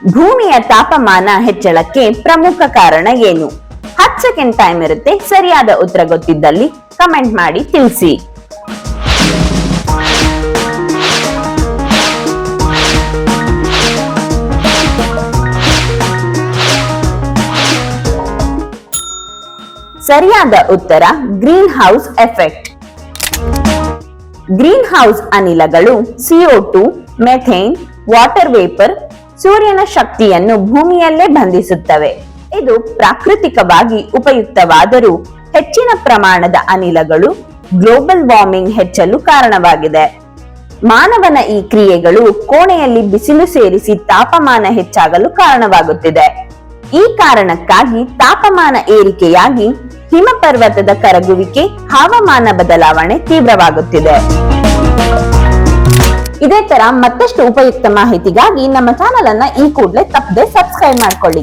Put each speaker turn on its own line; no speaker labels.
ಭೂಮಿಯ ತಾಪಮಾನ ಹೆಚ್ಚಳಕ್ಕೆ ಪ್ರಮುಖ ಕಾರಣ ಏನು? 10 ಸೆಕೆಂಡ್ ಟೈಮ್ ಇರುತ್ತೆ. ಸರಿಯಾದ ಉತ್ತರ ಗೊತ್ತಿದ್ದಲ್ಲಿ ಕಮೆಂಟ್ ಮಾಡಿ ತಿಳಿಸಿ. ಸರಿಯಾದ ಉತ್ತರ green house effect. Green house ಅನಿಲಗಳು CO2, ಮೆಥೇನ್, ವಾಟರ್ ವೇಪರ್, ಸೂರ್ಯನ ಶಕ್ತಿಯನ್ನು ಭೂಮಿಯಲ್ಲೇ ಬಂಧಿಸುತ್ತವೆ. ಇದು ಪ್ರಾಕೃತಿಕವಾಗಿ ಉಪಯುಕ್ತವಾದರೂ ಹೆಚ್ಚಿನ ಪ್ರಮಾಣದ ಅನಿಲಗಳು ಗ್ಲೋಬಲ್ ವಾರ್ಮಿಂಗ್ ಹೆಚ್ಚಲು ಕಾರಣವಾಗಿದೆ. ಮಾನವನ ಈ ಕ್ರಿಯೆಗಳು ಕೋಣೆಯಲ್ಲಿ ಬಿಸಿಲು ಸೇರಿಸಿ ತಾಪಮಾನ ಹೆಚ್ಚಾಗಲು ಕಾರಣವಾಗುತ್ತಿದೆ. ಈ ಕಾರಣಕ್ಕಾಗಿ ತಾಪಮಾನ ಏರಿಕೆಯಾಗಿ ಹಿಮಪರ್ವತದ ಕರಗುವಿಕೆ, ಹವಾಮಾನ ಬದಲಾವಣೆ ತೀವ್ರವಾಗುತ್ತಿದೆ. ಇದೇ ತರ ಮತ್ತಷ್ಟು ಉಪಯುಕ್ತ ಮಾಹಿತಿಗಾಗಿ ನಮ್ಮ ಚಾನೆಲ್ ಅನ್ನ ಈ ಕೂಡಲೇ ತಪ್ಪದೆ ಸಬ್ಸ್ಕ್ರೈಬ್ ಮಾಡ್ಕೊಳ್ಳಿ.